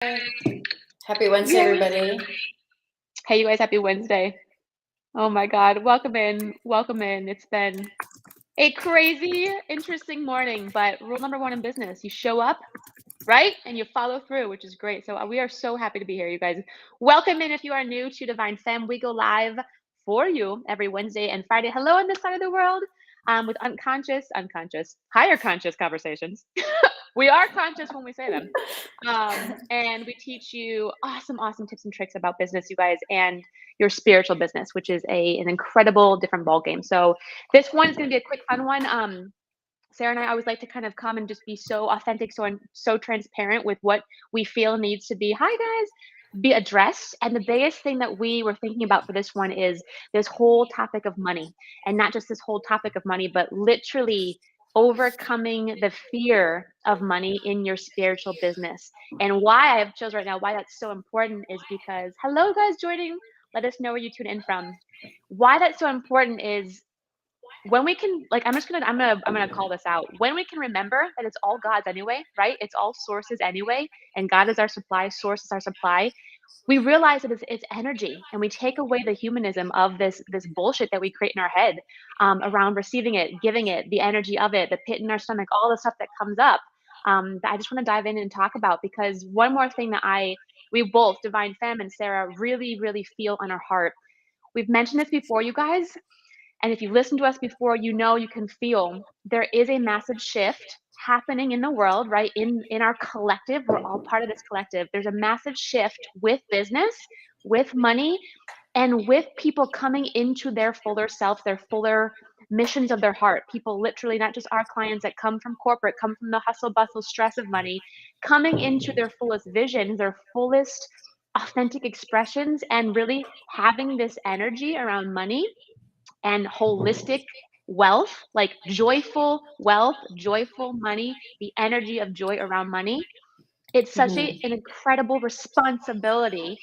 Happy Wednesday, Yay. everybody. Hey, you guys, happy Wednesday. Oh my God. Welcome in. Welcome in. It's been a crazy, interesting morning, but rule number one in business, you show up, right? And you follow through, which is great. So we are so happy to be here, you guys. Welcome in if you are new to Divine Femme. We go live for you every Wednesday and Friday. Hello on this side of the world with higher conscious conversations. We are conscious when we say them. And we teach you awesome tips and tricks about business, you guys, and your spiritual business, which is an incredible different ball game. So this one is going to be a quick, fun one. Sarah and I always like to kind of come and just be so authentic, so transparent with what we feel needs to be. Hi guys. Be addressed. And the biggest thing that we were thinking about for this one is this whole topic of money, and not just this whole topic of money, but literally overcoming the fear of money in your spiritual business. And why I have chose right now, why that's so important is because, hello guys joining, let us know where you tune in from. Why that's so important is when we can, like, I'm gonna call this out. When we can remember that it's all God's anyway, right? It's all sources anyway, and God is our supply, source is our supply. We realize that it's energy, and we take away the humanism of this bullshit that we create in our head around receiving it, giving it, the energy of it, the pit in our stomach, all the stuff that comes up. That I just want to dive in and talk about, because one more thing that we both, Divine Femme and Sarah, really feel on our heart. We've mentioned this before, you guys, and if you've listened to us before, you know you can feel there is a massive shift happening in the world, right? In our collective, we're all part of this collective. There's a massive shift with business, with money, and with people coming into their fuller self, their fuller missions of their heart. People literally, not just our clients that come from corporate, come from the hustle bustle stress of money, coming into their fullest visions, their fullest authentic expressions, and really having this energy around money and holistic wealth, like joyful wealth, joyful money, the energy of joy around money. It's such an incredible responsibility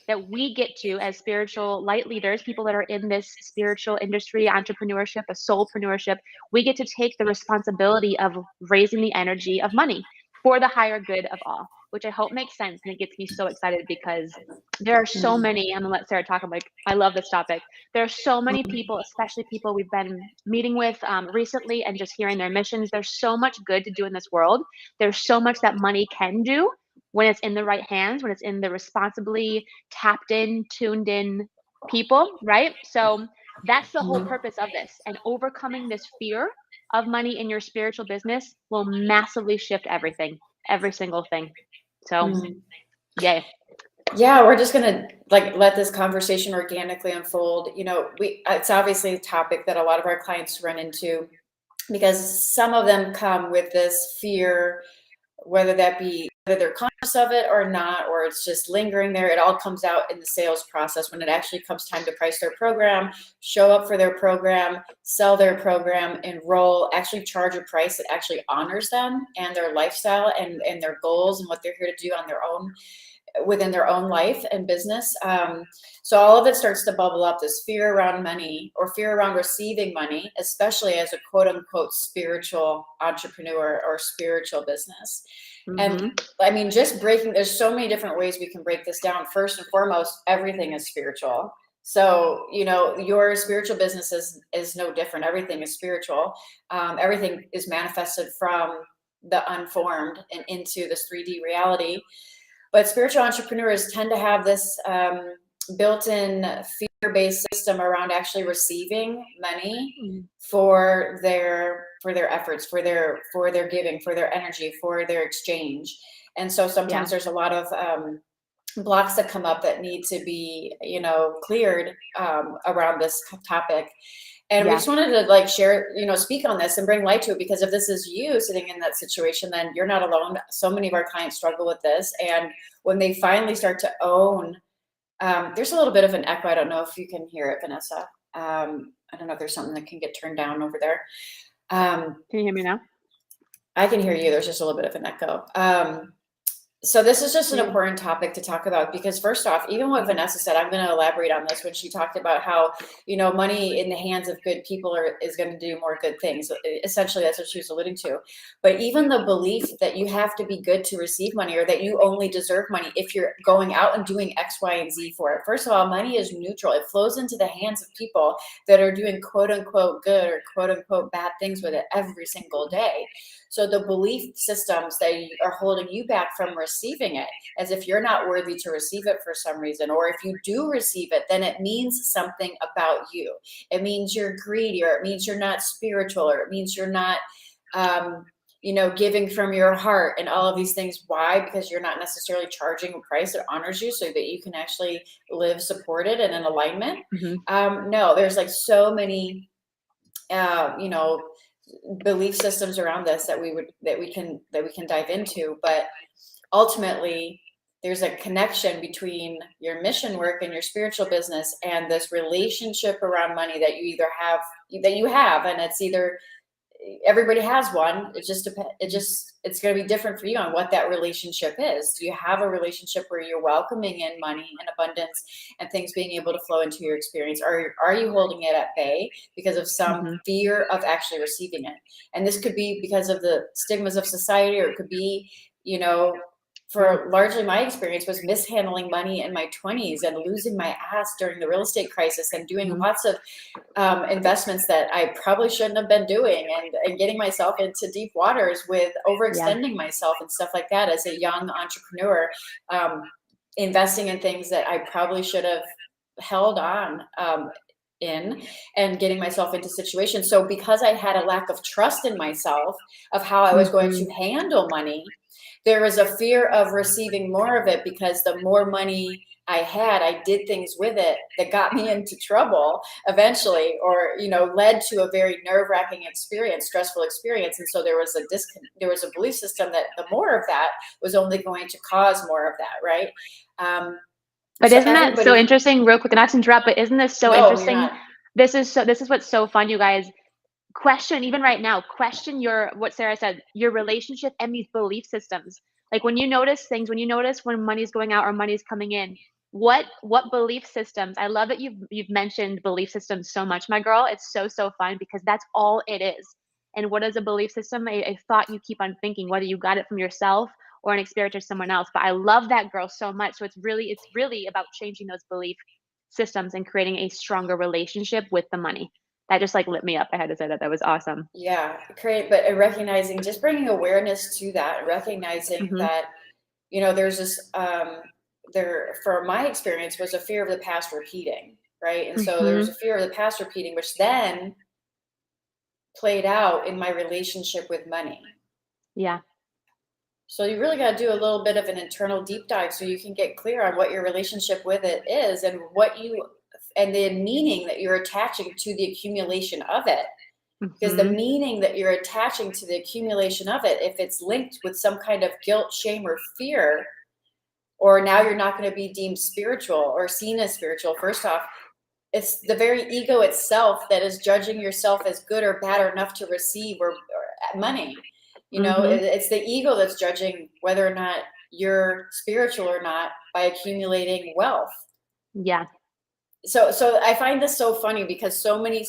that we get to as spiritual light leaders, people that are in this spiritual industry, entrepreneurship, a soulpreneurship. We get to take the responsibility of raising the energy of money for the higher good of all, which I hope makes sense. And it gets me so excited because there are so many, I'm gonna let Sarah talk. I'm like, I love this topic. There are so many people, especially people we've been meeting with recently and just hearing their missions. There's so much good to do in this world. There's so much that money can do when it's in the right hands, when it's in the responsibly tapped in, tuned in people, right? So that's the whole purpose of this. And overcoming this fear of money in your spiritual business will massively shift everything, every single thing. So, yay. Yeah, we're just gonna let this conversation organically unfold. You know, it's obviously a topic that a lot of our clients run into, because some of them come with this fear, whether they're conscious of it or not, or it's just lingering there. It all comes out in the sales process when it actually comes time to price their program, show up for their program, sell their program, enroll, actually charge a price that actually honors them and their lifestyle and their goals and what they're here to do on their own, within their own life and business. So all of it starts to bubble up, this fear around money or fear around receiving money, especially as a quote unquote spiritual entrepreneur or spiritual business. And I mean, just there's so many different ways we can break this down. First and foremost, everything is spiritual. So, you know, your spiritual business is no different. Everything is spiritual. Everything is manifested from the unformed and into this 3D reality. But spiritual entrepreneurs tend to have this built-in fear-based system around actually receiving money for their efforts, for their giving, for their energy, for their exchange. And so sometimes there's a lot of blocks that come up that need to be, you know, cleared around this topic. And we just wanted to share, you know, speak on this and bring light to it, because if this is you sitting in that situation, then you're not alone. So many of our clients struggle with this. And when they finally start to own, there's a little bit of an echo. I don't know if you can hear it, Vanessa. I don't know if there's something that can get turned down over there. Can you hear me now? I can hear you. There's just a little bit of an echo. So this is just an Yeah. important topic to talk about because first off, even what Vanessa said, I'm going to elaborate on this when she talked about how, money in the hands of good people is going to do more good things. Essentially, that's what she was alluding to. But even the belief that you have to be good to receive money or that you only deserve money if you're going out and doing X, Y, and Z for it. First of all, money is neutral. It flows into the hands of people that are doing quote unquote good or quote unquote bad things with it every single day. So the belief systems that are holding you back from receiving it, as if you're not worthy to receive it for some reason, or if you do receive it, then it means something about you. It means you're greedy, or it means you're not spiritual, or it means you're not, giving from your heart and all of these things. Why? Because you're not necessarily charging a price that honors you so that you can actually live supported and in alignment. No, there's like so many, belief systems around this that we can dive into, but ultimately there's a connection between your mission work and your spiritual business and this relationship around money that you have, and it's either everybody has one. It just depends. It's going to be different for you on what that relationship is. Do you have a relationship where you're welcoming in money and abundance and things being able to flow into your experience? Or are you holding it at bay because of some fear of actually receiving it? And this could be because of the stigmas of society, or it could be, for largely my experience was mishandling money in my 20s and losing my ass during the real estate crisis and doing lots of investments that I probably shouldn't have been doing, and getting myself into deep waters with overextending myself and stuff like that as a young entrepreneur, investing in things that I probably should have held on in, and getting myself into situations. So because I had a lack of trust in myself of how I was going to handle money, there was a fear of receiving more of it, because the more money I had, I did things with it that got me into trouble eventually, or, led to a very nerve-wracking experience, stressful experience. And so there was a belief system that the more of that was only going to cause more of that. Right. But So isn't that so interesting, real quick, not to interrupt, but isn't this so No, you're interesting? not. This is what's so fun, you guys. Question, even right now, question what Sarah said, your relationship and these belief systems. Like when you notice things, when you notice when money's going out or money's coming in, what belief systems? I love that you've mentioned belief systems so much, my girl. It's so fun because that's all it is. And what is a belief system? A thought you keep on thinking, whether you got it from yourself or an experience or someone else. But I love that, girl, so much. So it's really about changing those belief systems and creating a stronger relationship with the money. That just like lit me up. I had to say that. That was awesome. Yeah, great. But recognizing, just bringing awareness to that, recognizing that, there's this, for my experience, was a fear of the past repeating, right? And so there was a fear of the past repeating, which then played out in my relationship with money. Yeah. So you really got to do a little bit of an internal deep dive so you can get clear on what your relationship with it is, and and the meaning that you're attaching to the accumulation of it. Because the meaning that you're attaching to the accumulation of it, if it's linked with some kind of guilt, shame, or fear, or now you're not going to be deemed spiritual or seen as spiritual, first off, it's the very ego itself that is judging yourself as good or bad or enough to receive or money. It's the ego that's judging whether or not you're spiritual or not by accumulating wealth. Yeah. So I find this so funny because so many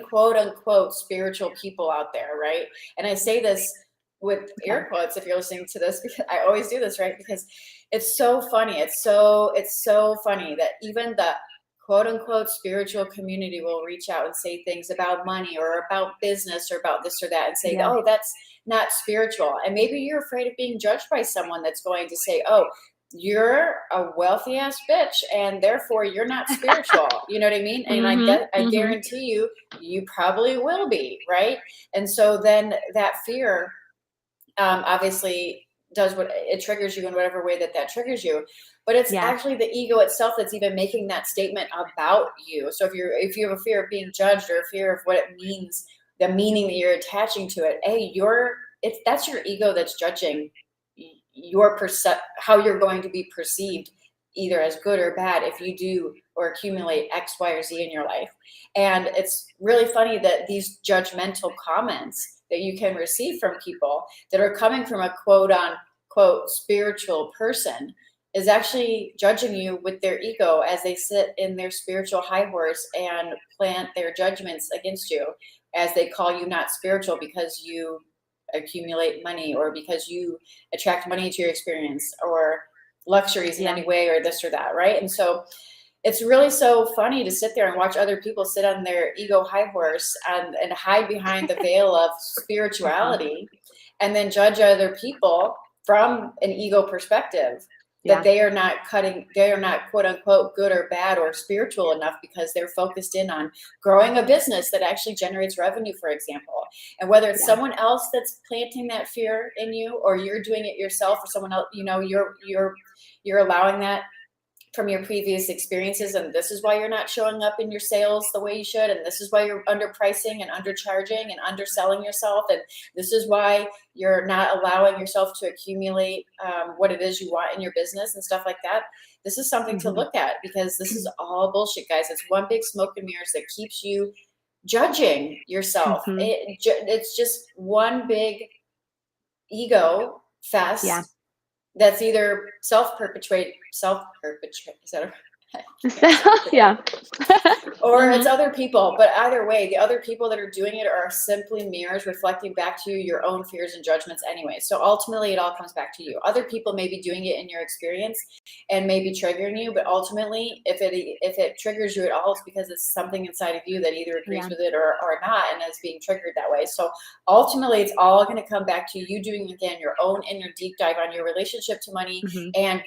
quote unquote spiritual people out there, right? And I say this with air quotes if you're listening to this, because I always do this, right? Because it's so funny. It's so funny that even the quote unquote spiritual community will reach out and say things about money or about business or about this or that and say, oh, that's not spiritual. And maybe you're afraid of being judged by someone that's going to say, oh, you're a wealthy ass bitch and therefore you're not spiritual. You know what I mean? And I guarantee you probably will be, right? And so then that fear obviously does what it triggers you in whatever way that triggers you. But it's actually the ego itself that's even making that statement about you. So if you have a fear of being judged or a fear of what it means, the meaning that you're attaching to it, that's your ego that's judging how you're going to be perceived, either as good or bad, if you do or accumulate X, Y, or Z in your life. And it's really funny that these judgmental comments that you can receive from people that are coming from a quote quote spiritual person is actually judging you with their ego as they sit in their spiritual high horse and plant their judgments against you, as they call you not spiritual because you accumulate money, or because you attract money to your experience, or luxuries in any way, or this or that, right? And so it's really so funny to sit there and watch other people sit on their ego high horse and hide behind the veil of spirituality, and then judge other people from an ego perspective, that they are not quote unquote good or bad or spiritual enough because they're focused in on growing a business that actually generates revenue, for example. And whether it's someone else that's planting that fear in you, or you're doing it yourself, or someone else, you know, you're allowing that from your previous experiences, and this is why you're not showing up in your sales the way you should, and this is why you're underpricing and undercharging and underselling yourself, and this is why you're not allowing yourself to accumulate what it is you want in your business and stuff like that. This is something to look at, because this is all bullshit, guys. It's one big smoke and mirrors that keeps you judging yourself. It's just one big ego fest. That's either self-perpetrate, is that or it's other people. But either way, the other people that are doing it are simply mirrors reflecting back to you your own fears and judgments anyway. So ultimately, it all comes back to you. Other people may be doing it in your experience and may be triggering you, but ultimately, if it triggers you at all, it's because it's something inside of you that either agrees with it or not, and is being triggered that way. So ultimately, it's all going to come back to you doing, again, your own inner deep dive on your relationship to money, and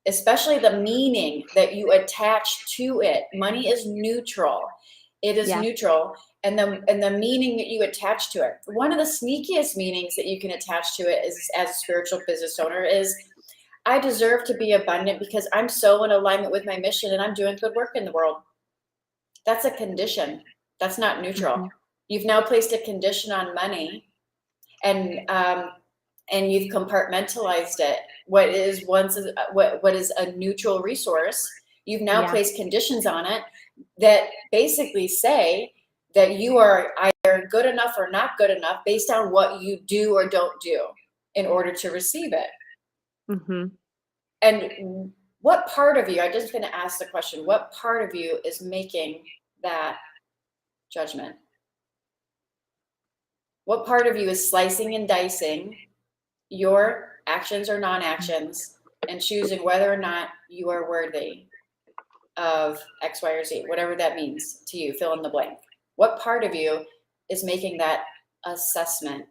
especially the meaning that you attach to it. Money is neutral. It is neutral. And the meaning that you attach to it. One of the sneakiest meanings that you can attach to it is, as a spiritual business owner, is I deserve to be abundant because I'm so in alignment with my mission and I'm doing good work in the world. That's a condition. That's not neutral. You've now placed a condition on money, and you've compartmentalized it. What is a neutral resource, you've now placed conditions on it that basically say that you are either good enough or not good enough based on what you do or don't do in order to receive it. And what part of you, I'm just going to ask the question, what part of you is making that judgment? What part of you is slicing and dicing your actions or non-actions and choosing whether or not you are worthy of X, Y, or Z, whatever that means to you, fill in the blank. What part of you is making that assessment?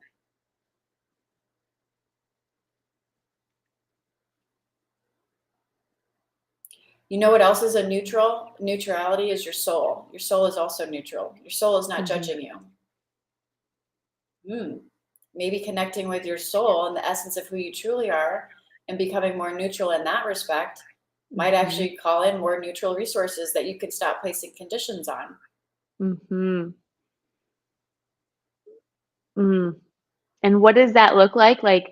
You know what else is a neutral? Neutrality is your soul. Your soul is also neutral. Your soul is not judging you. Maybe connecting with your soul and the essence of who you truly are and becoming more neutral in that respect might actually call in more neutral resources that you can stop placing conditions on. And what does that look like? Like,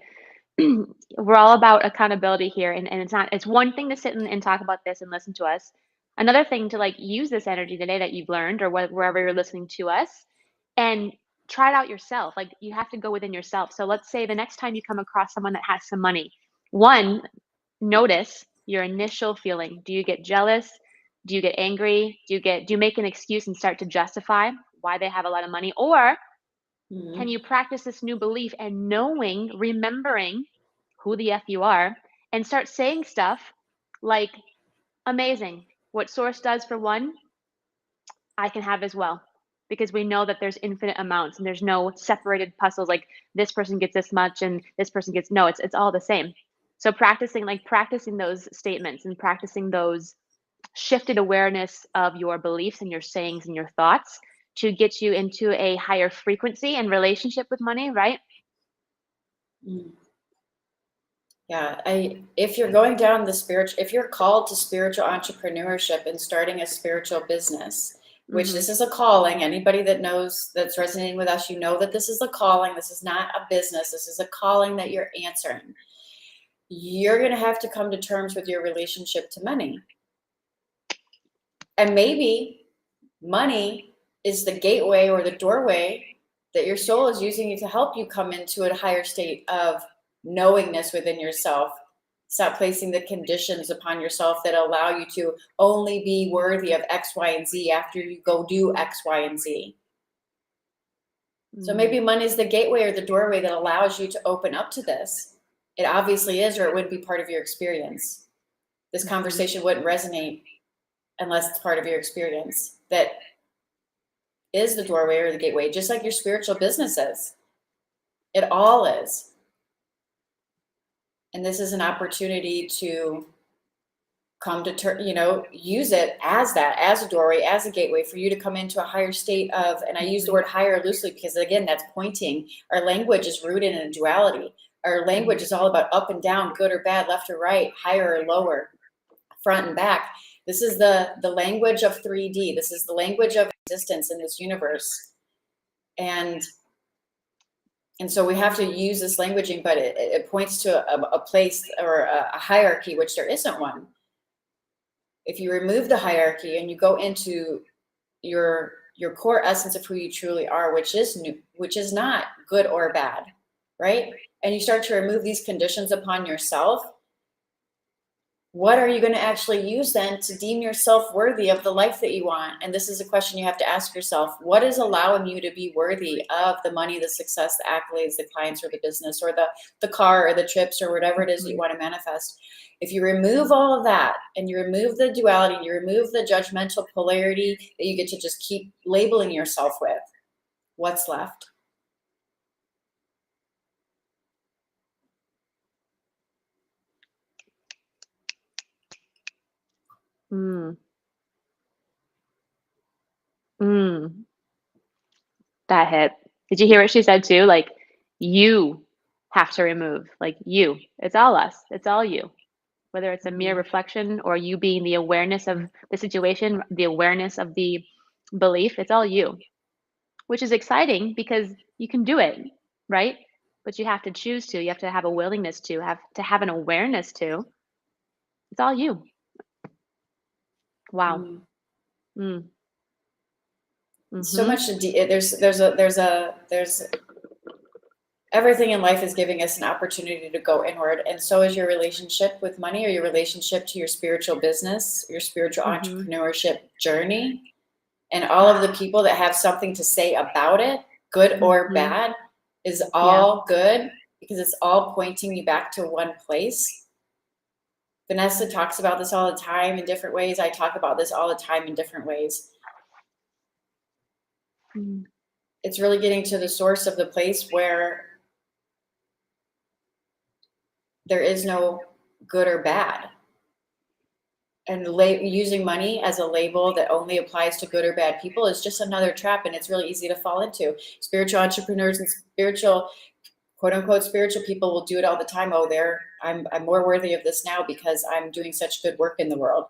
we're all about accountability here, and it's one thing to sit and talk about this and listen to us. Another thing to like use this energy today that you've learned, or wherever you're listening to us, and try it out yourself. Like, you have to go within yourself. So let's say the next time you come across someone that has some money, one, notice your initial feeling. Do you get jealous? Do you get angry? Do you make an excuse and start to justify why they have a lot of money? Or can you practice this new belief and remembering who the F you are, and start saying stuff like, amazing, what source does for one, I can have as well. Because we know that there's infinite amounts and there's no separated puzzles, like this person gets this much and this person gets, no, it's all the same. So practicing those statements and practicing those shifted awareness of your beliefs and your sayings and your thoughts to get you into a higher frequency and relationship with money, right? Yeah, if you're going down if you're called to spiritual entrepreneurship and starting a spiritual business, which this is a calling, anybody that knows, that's resonating with us, you know that this is a calling. This is not a business. This is a calling that you're answering. You're going to have to come to terms with your relationship to money. And maybe money is the gateway or the doorway that your soul is using to help you come into a higher state of knowingness within yourself. Stop placing the conditions upon yourself that allow you to only be worthy of X, Y, and Z after you go do X, Y, and Z. So maybe money is the gateway or the doorway that allows you to open up to this. It obviously is, or it wouldn't be part of your experience. This conversation wouldn't resonate unless it's part of your experience. That is the doorway or the gateway, just like your spiritual business is. It all is. And this is an opportunity to come to use it as that, as a doorway, as a gateway for you to come into a higher state of, and I use the word higher loosely because again, that's pointing. Our language is rooted in a duality. Our language is all about up and down, good or bad, left or right, higher or lower, front and back. This is the language of 3D. This is the language of existence in this universe. And so we have to use this languaging, but it points to a place or a hierarchy, which there isn't one. If you remove the hierarchy and you go into your core essence of who you truly are, which is not good or bad, right? And you start to remove these conditions upon yourself, what are you going to actually use then to deem yourself worthy of the life that you want? And this is a question you have to ask yourself. What is allowing you to be worthy of the money, the success, the accolades, the clients, or the business, or the car, or the trips, or whatever it is that you want to manifest? If you remove all of that and you remove the duality, you remove the judgmental polarity that you get to just keep labeling yourself with, what's left? That hit. Did you hear what she said too? Like, you have to remove, like you. It's all us. It's all you. Whether it's a mere reflection or you being the awareness of the situation, the awareness of the belief, it's all you. Which is exciting because you can do it, right? But you have to choose to. You have to have a willingness to have an awareness to. It's all you. Wow. So much there's everything in life is giving us an opportunity to go inward, and so is your relationship with money, or your relationship to your spiritual business, your spiritual entrepreneurship journey, and all of the people that have something to say about it, good or bad, is all good because it's all pointing you back to one place. Vanessa talks about this all the time in different ways. I talk about this all the time in different ways. It's really getting to the source of the place where there is no good or bad. And using money as a label that only applies to good or bad people is just another trap, and it's really easy to fall into. Spiritual entrepreneurs and spiritual, quote unquote, spiritual people will do it all the time. Oh, I'm more worthy of this now because I'm doing such good work in the world.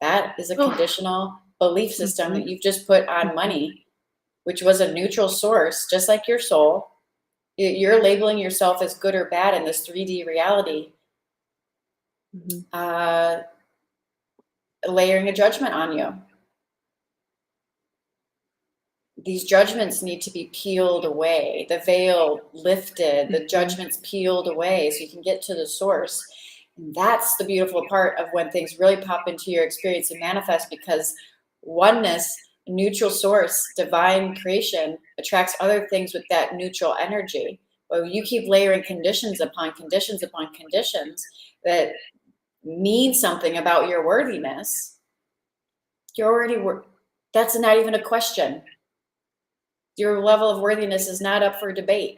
That is a conditional belief system that you've just put on money, which was a neutral source, just like your soul. You're labeling yourself as good or bad in this 3D reality, layering a judgment on you. These judgments need to be peeled away, the veil lifted, the judgments peeled away so you can get to the source. And that's the beautiful part of when things really pop into your experience and manifest, because oneness, neutral source, divine creation attracts other things with that neutral energy. Well, you keep layering conditions upon conditions upon conditions that mean something about your worthiness. You're already that's not even a question. Your level of worthiness is not up for debate.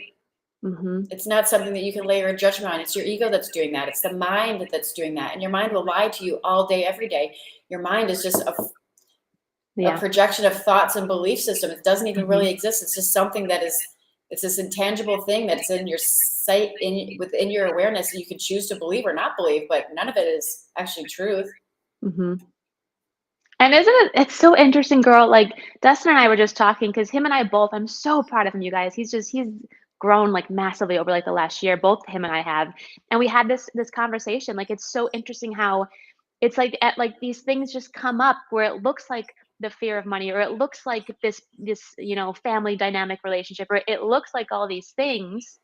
It's not something that you can layer a judgment on. It's your ego that's doing that. It's the mind that's doing that. And your mind will lie to you all day, every day. Your mind is just a projection of thoughts and belief system. It doesn't even really exist. It's just something that it's this intangible thing that's in your sight, within your awareness, that you can choose to believe or not believe, but none of it is actually truth. And it's so interesting, girl. Like, Dustin and I were just talking, because him and I both, I'm so proud of him, you guys. He's grown like massively over like the last year. Both him and I have. And we had this conversation. Like, it's so interesting how it's like these things just come up where it looks like the fear of money, or it looks like this family dynamic relationship, or it looks like all these things.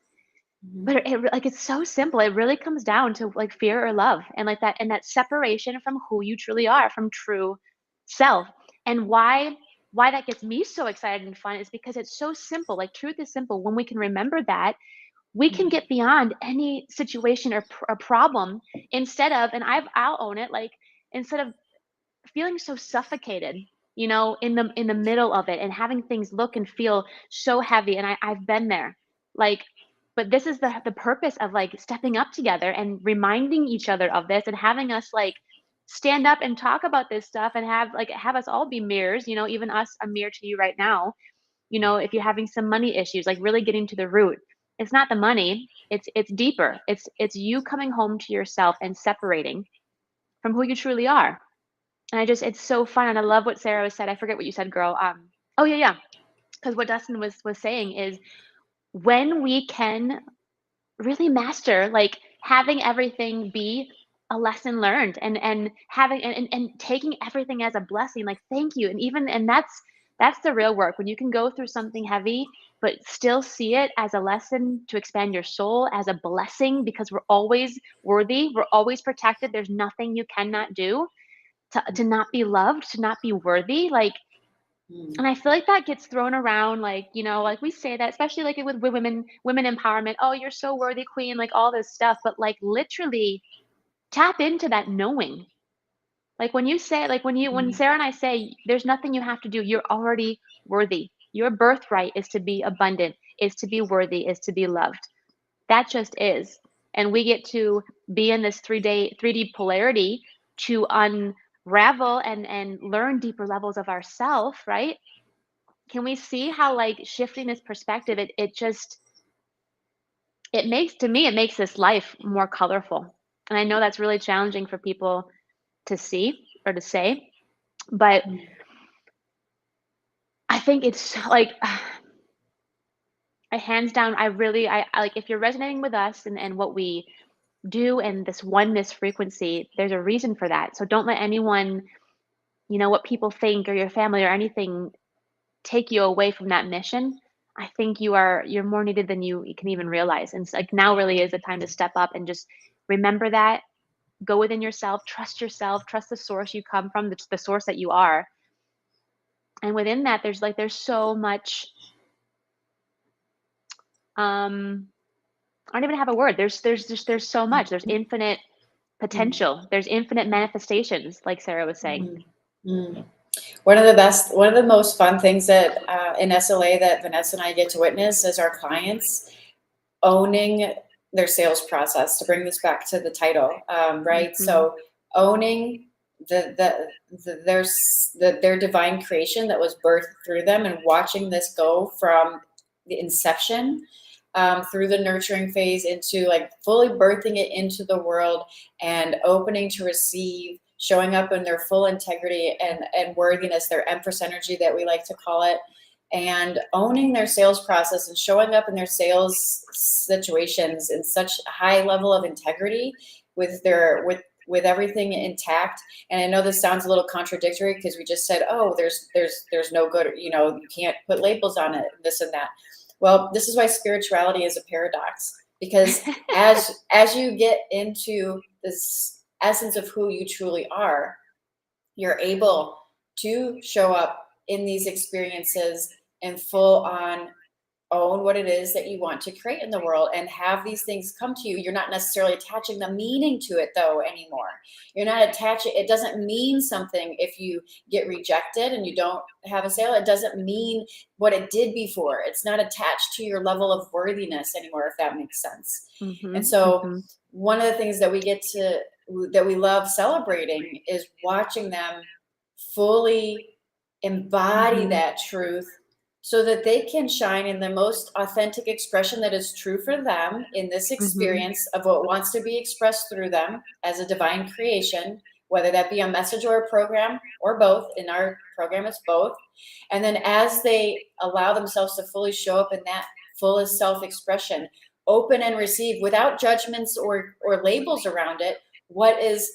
But like, it's so simple. It really comes down to like fear or love, and like that, and that separation from who you truly are, from true self. And why that gets me so excited and fun is because it's so simple. Like, truth is simple. When we can remember that, we can get beyond any situation or problem, instead of, and I'll own it, like, instead of feeling so suffocated, in the middle of it, and having things look and feel so heavy. And I've been there. Like, but this is the purpose of like stepping up together and reminding each other of this, and having us like stand up and talk about this stuff, and have us all be mirrors, even us, a mirror to you right now. If you're having some money issues, like really getting to the root. It's not the money, it's deeper. It's you coming home to yourself and separating from who you truly are. And it's so fun, and I love what Sarah said. I forget what you said, girl. Oh yeah, yeah. Because what Dustin was saying is, when we can really master, like, having everything be a lesson learned, and having, and taking everything as a blessing, like, thank you. And even, and that's the real work, when you can go through something heavy but still see it as a lesson to expand your soul, as a blessing, because we're always worthy, we're always protected. There's nothing you cannot do to not be loved, to not be worthy. Like, and I feel like that gets thrown around, like, like we say that, especially like with women empowerment. Oh, you're so worthy, queen, like all this stuff. But like, literally tap into that knowing. Like, when you say, like, when Sarah and I say, there's nothing you have to do, you're already worthy. Your birthright is to be abundant, is to be worthy, is to be loved. That just is. And we get to be in this 3D polarity to unravel and learn deeper levels of ourself, right? Can we see how, like, shifting this perspective, it makes this life more colorful. And I know that's really challenging for people to see or to say, but I think it's like, I hands down, I like, if you're resonating with us and what we do, and this oneness frequency, there's a reason for that. So don't let anyone, what people think, or your family or anything, take you away from that mission. I think you're more needed than you can even realize. And it's like, now really is the time to step up and just remember that, go within yourself, trust the source you come from, the source that you are. And within that, there's so much, I don't even have a word. There's so much. There's infinite potential. There's infinite manifestations, like Sarah was saying. One of the most fun things that in SLA that Vanessa and I get to witness as our clients owning their sales process, to bring this back to the title, right? So owning their divine creation that was birthed through them, and watching this go from the inception through the nurturing phase into like fully birthing it into the world, and opening to receive, showing up in their full integrity and worthiness, their Empress energy that we like to call it, and owning their sales process and showing up in their sales situations in such a high level of integrity with everything intact. And I know this sounds a little contradictory, because we just said, oh, there's no good, you can't put labels on it, this and that. Well, this is why spirituality is a paradox, because as you get into this essence of who you truly are, you're able to show up in these experiences and full on own what it is that you want to create in the world, and have these things come to you. You're not necessarily attaching the meaning to it though anymore. You're not attaching, it doesn't mean something if you get rejected and you don't have a sale. It doesn't mean what it did before. It's not attached to your level of worthiness anymore, if that makes sense. And so one of the things that we love celebrating is watching them fully embody that truth, so that they can shine in the most authentic expression that is true for them in this experience of what wants to be expressed through them as a divine creation, whether that be a message or a program, or both. In our program, it's both. And then as they allow themselves to fully show up in that fullest self-expression, open and receive without judgments or labels around it, what is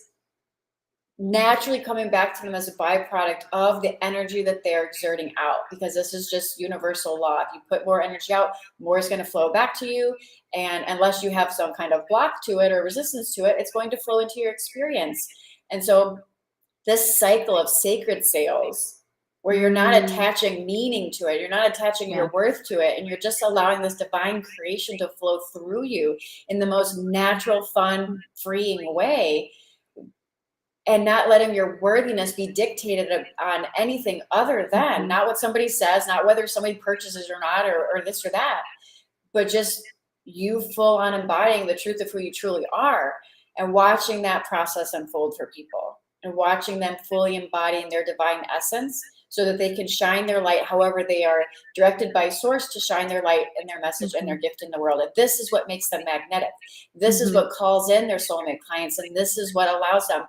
naturally coming back to them as a byproduct of the energy that they're exerting out, because this is just universal law. If you put more energy out, more is going to flow back to you. And unless you have some kind of block to it or resistance to it, it's going to flow into your experience. And so this cycle of sacred sales, where you're not attaching meaning to it, you're not attaching your worth to it, and you're just allowing this divine creation to flow through you in the most natural, fun, freeing way, and not letting your worthiness be dictated on anything other than not what somebody says, not whether somebody purchases or not, or this or that, but just you full on embodying the truth of who you truly are, and watching that process unfold for people, and watching them fully embodying their divine essence so that they can shine their light however they are directed by source to shine their light and their message and their gift in the world. And this is what makes them magnetic. This is what calls in their soulmate clients, and this is what allows them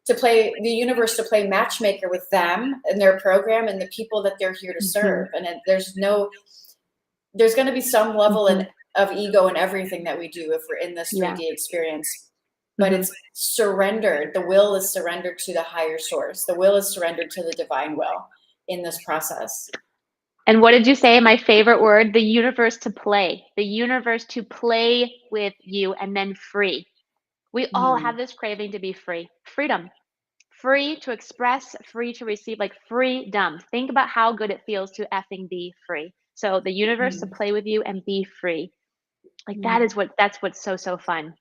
to play the universe, to play matchmaker with them and their program and the people that they're here to serve. And there's going to be some level of ego in everything that we do if we're in this 3D experience, but it's surrendered. The will is surrendered to the higher source. The will is surrendered to the divine will in this process. And what did you say? My favorite word, the universe to play with you, and then free. We all have this craving to be free. Freedom. Free to express, free to receive, like freedom. Think about how good it feels to effing be free. So the universe to play with you and be free. Like that's what's so fun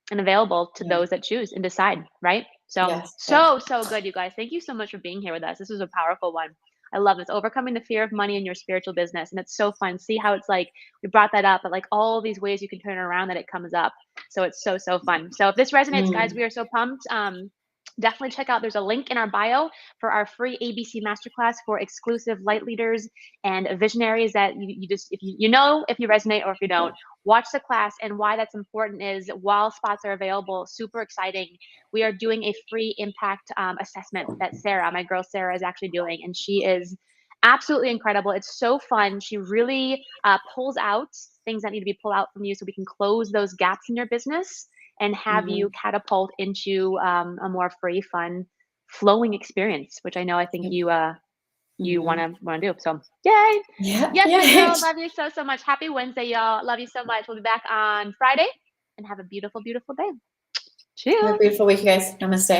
and available to those that choose and decide, right? So, so good, you guys. Thank you so much for being here with us. This was a powerful one. I love this. Overcoming the fear of money in your spiritual business. And it's so fun. See how it's like, we brought that up, but like all these ways you can turn it around that it comes up. So it's so fun. So if this resonates, guys, we are so pumped. Definitely check out, there's a link in our bio for our free ABC masterclass for exclusive light leaders and visionaries that you just, if you know, if you resonate or if you don't, watch the class. And why that's important is while spots are available, super exciting, we are doing a free impact assessment that Sarah, my girl Sarah, is actually doing. And she is absolutely incredible. It's so fun. She really pulls out things that need to be pulled out from you so we can close those gaps in your business and have you catapult into a more free, fun, flowing experience, which I know I think you want to do. So yay! Yes, girl, love you so much. Happy Wednesday, y'all. Love you so much. We'll be back on Friday, and have a beautiful, beautiful day. Cheers. Have a beautiful week, you guys. Namaste.